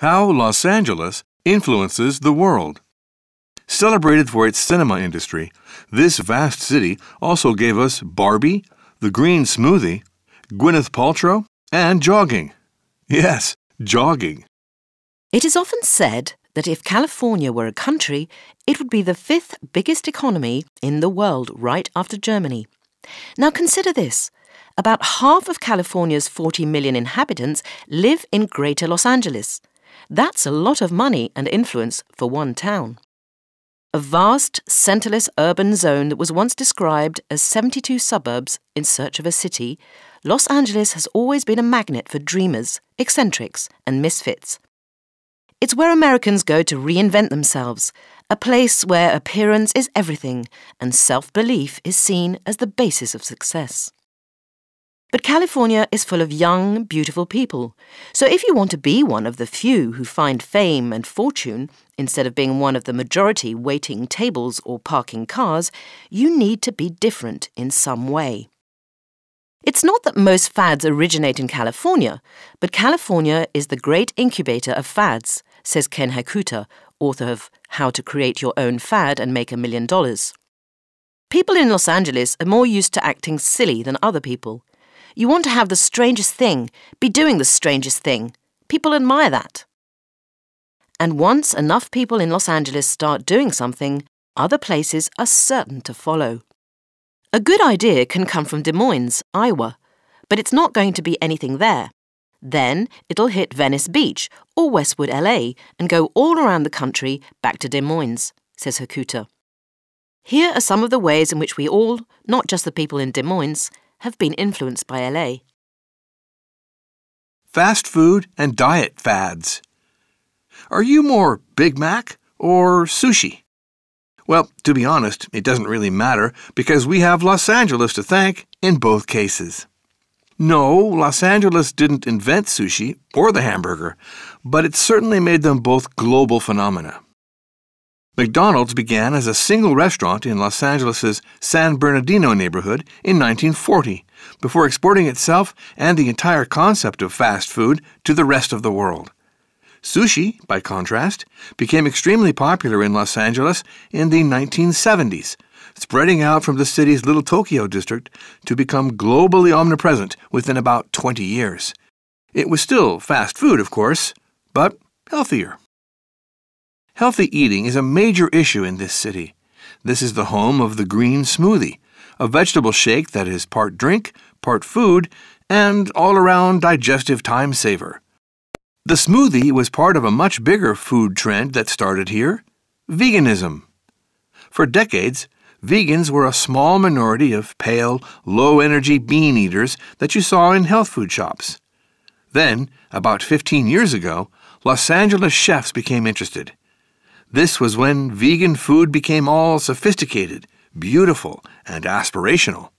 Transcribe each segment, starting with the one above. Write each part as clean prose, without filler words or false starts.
How Los Angeles Influences the World. Celebrated for its cinema industry, this vast city also gave us Barbie, the green smoothie, Gwyneth Paltrow, and jogging. Yes, jogging. It is often said that if California were a country, it would be the 5th biggest economy in the world, right after Germany. Now consider this. About half of California's 40 million inhabitants live in Greater Los Angeles. That's a lot of money and influence for one town. A vast, centerless urban zone that was once described as 72 suburbs in search of a city, Los Angeles has always been a magnet for dreamers, eccentrics, and misfits. It's where Americans go to reinvent themselves, a place where appearance is everything and self-belief is seen as the basis of success. But California is full of young, beautiful people. So if you want to be one of the few who find fame and fortune, instead of being one of the majority waiting tables or parking cars, you need to be different in some way. It's not that most fads originate in California, but California is the great incubator of fads, says Ken Hakuta, author of How to Create Your Own Fad and Make $1 Million. People in Los Angeles are more used to acting silly than other people. You want to have the strangest thing, be doing the strangest thing. People admire that. And once enough people in Los Angeles start doing something, other places are certain to follow. A good idea can come from Des Moines, Iowa, but it's not going to be anything there. Then it'll hit Venice Beach or Westwood, LA, and go all around the country back to Des Moines, says Hakuta. Here are some of the ways in which we all, not just the people in Des Moines, have been influenced by LA. Fast food and diet fads. Are you more Big Mac or sushi? Well, to be honest, it doesn't really matter because we have Los Angeles to thank in both cases. No, Los Angeles didn't invent sushi or the hamburger, but it certainly made them both global phenomena. McDonald's began as a single restaurant in Los Angeles' San Bernardino neighborhood in 1940, before exporting itself and the entire concept of fast food to the rest of the world. Sushi, by contrast, became extremely popular in Los Angeles in the 1970s, spreading out from the city's Little Tokyo district to become globally omnipresent within about 20 years. It was still fast food, of course, but healthier. Healthy eating is a major issue in this city. This is the home of the green smoothie, a vegetable shake that is part drink, part food, and all-around digestive time saver. The smoothie was part of a much bigger food trend that started here, veganism. For decades, vegans were a small minority of pale, low-energy bean eaters that you saw in health food shops. Then, about 15 years ago, Los Angeles chefs became interested. This was when vegan food became all sophisticated, beautiful, and aspirational.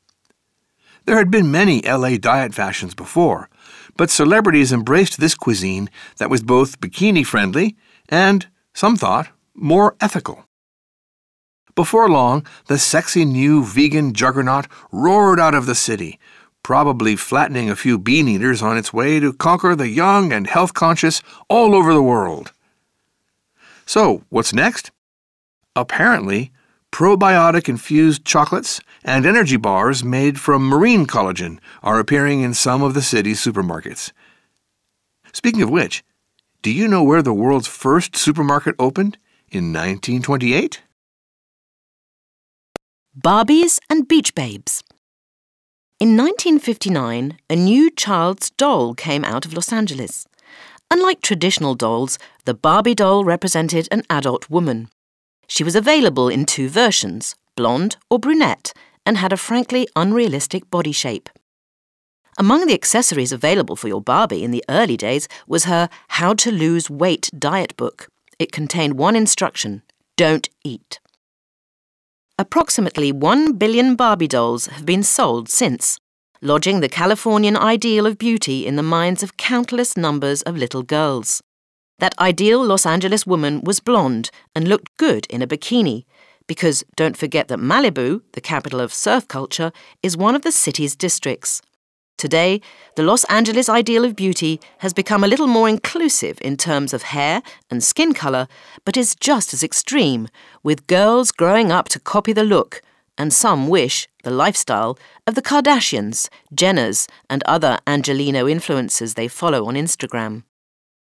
There had been many LA diet fashions before, but celebrities embraced this cuisine that was both bikini-friendly and, some thought, more ethical. Before long, the sexy new vegan juggernaut roared out of the city, probably flattening a few bean eaters on its way to conquer the young and health-conscious all over the world. So, what's next? Apparently, probiotic-infused chocolates and energy bars made from marine collagen are appearing in some of the city's supermarkets. Speaking of which, do you know where the world's first supermarket opened in 1928? Barbies and Beach Babes. In 1959, a new child's doll came out of Los Angeles. Unlike traditional dolls, the Barbie doll represented an adult woman. She was available in 2 versions, blonde or brunette, and had a frankly unrealistic body shape. Among the accessories available for your Barbie in the early days was her How to Lose Weight diet book. It contained one instruction: don't eat. Approximately 1 billion Barbie dolls have been sold since, lodging the Californian ideal of beauty in the minds of countless numbers of little girls. That ideal Los Angeles woman was blonde and looked good in a bikini, because don't forget that Malibu, the capital of surf culture, is one of the city's districts. Today, the Los Angeles ideal of beauty has become a little more inclusive in terms of hair and skin colour, but is just as extreme, with girls growing up to copy the look, and some wish the lifestyle of the Kardashians, Jenners, and other Angelino influencers they follow on Instagram.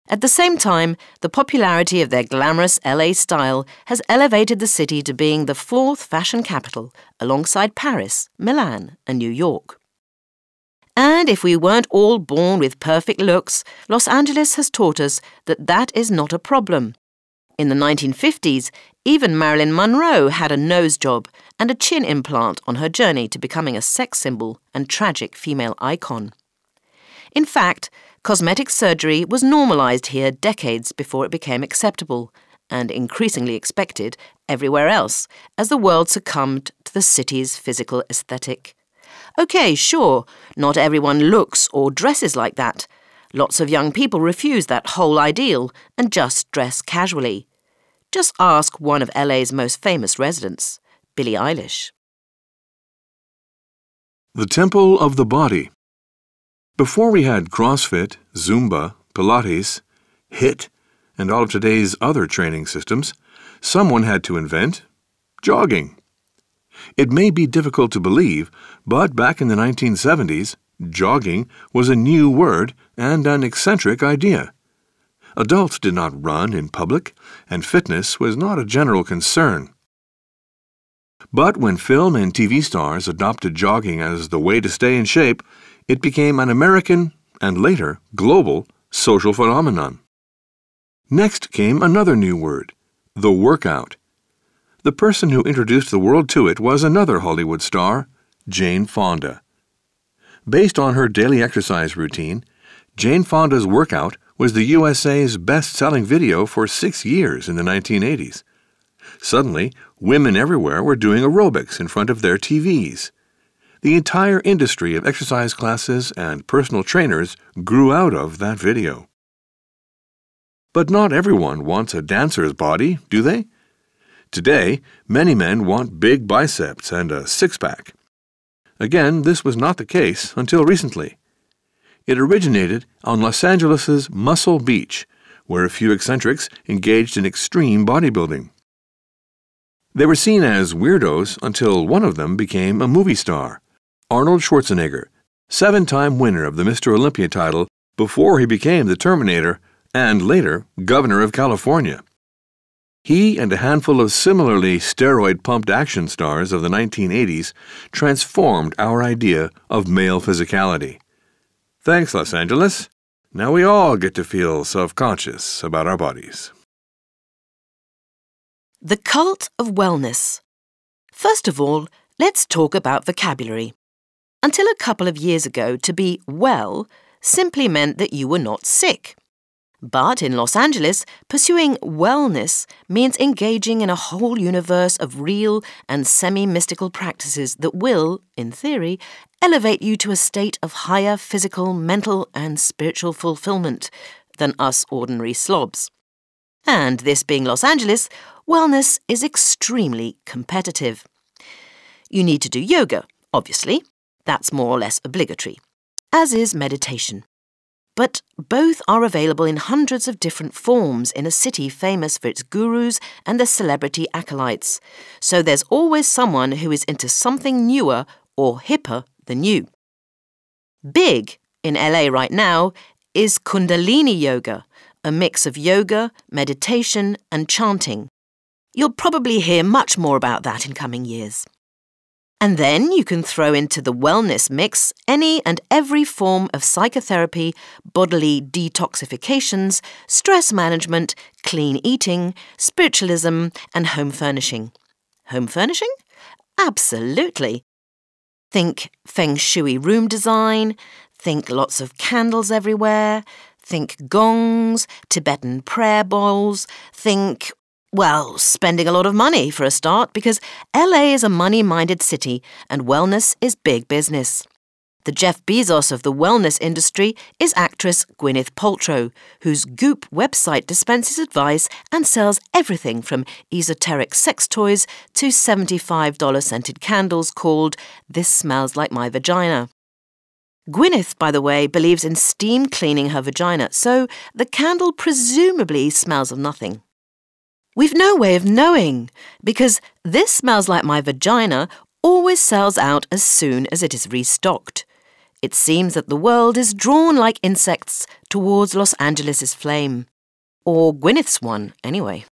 At the same time, the popularity of their glamorous LA style has elevated the city to being the fourth fashion capital, alongside Paris, Milan, and New York. And if we weren't all born with perfect looks, Los Angeles has taught us that that is not a problem. In the 1950s, even Marilyn Monroe had a nose job and a chin implant on her journey to becoming a sex symbol and tragic female icon. In fact, cosmetic surgery was normalised here decades before it became acceptable and increasingly expected everywhere else as the world succumbed to the city's physical aesthetic. OK, sure, not everyone looks or dresses like that. Lots of young people refuse that whole ideal and just dress casually. Just ask one of LA's most famous residents, Billie Eilish. The Temple of the Body. Before we had CrossFit, Zumba, Pilates, HIIT, and all of today's other training systems, someone had to invent jogging. It may be difficult to believe, but back in the 1970s, jogging was a new word and an eccentric idea. Adults did not run in public, and fitness was not a general concern. But when film and TV stars adopted jogging as the way to stay in shape, it became an American, and later global, social phenomenon. Next came another new word, the workout. The person who introduced the world to it was another Hollywood star, Jane Fonda. Based on her daily exercise routine, Jane Fonda's workout was the USA's best-selling video for 6 years in the 1980s. Suddenly, women everywhere were doing aerobics in front of their TVs. The entire industry of exercise classes and personal trainers grew out of that video. But not everyone wants a dancer's body, do they? Today, many men want big biceps and a six-pack. Again, this was not the case until recently. It originated on Los Angeles' Muscle Beach, where a few eccentrics engaged in extreme bodybuilding. They were seen as weirdos until one of them became a movie star, Arnold Schwarzenegger, 7-time winner of the Mr. Olympia title before he became the Terminator and later governor of California. He and a handful of similarly steroid-pumped action stars of the 1980s transformed our idea of male physicality. Thanks, Los Angeles. Now we all get to feel self-conscious about our bodies. The cult of wellness. First of all, let's talk about vocabulary. Until a couple of years ago, to be well simply meant that you were not sick. But in Los Angeles, pursuing wellness means engaging in a whole universe of real and semi-mystical practices that will, in theory, elevate you to a state of higher physical, mental and spiritual fulfillment than us ordinary slobs. And this being Los Angeles, wellness is extremely competitive. You need to do yoga, obviously. That's more or less obligatory, as is meditation. But both are available in hundreds of different forms in a city famous for its gurus and their celebrity acolytes. So there's always someone who is into something newer or hipper than you. Big in LA right now is Kundalini yoga, a mix of yoga, meditation and chanting. You'll probably hear much more about that in coming years. And then you can throw into the wellness mix any and every form of psychotherapy, bodily detoxifications, stress management, clean eating, spiritualism, and home furnishing. Home furnishing? Absolutely. Think feng shui room design, think lots of candles everywhere, think gongs, Tibetan prayer bowls, think... well, spending a lot of money for a start, because LA is a money-minded city and wellness is big business. The Jeff Bezos of the wellness industry is actress Gwyneth Paltrow, whose Goop website dispenses advice and sells everything from esoteric sex toys to $75 scented candles called This Smells Like My Vagina. Gwyneth, by the way, believes in steam cleaning her vagina, so the candle presumably smells of nothing. We've no way of knowing, because This Smells Like My Vagina always sells out as soon as it is restocked. It seems that the world is drawn like insects towards Los Angeles' flame. Or Gwyneth's one, anyway.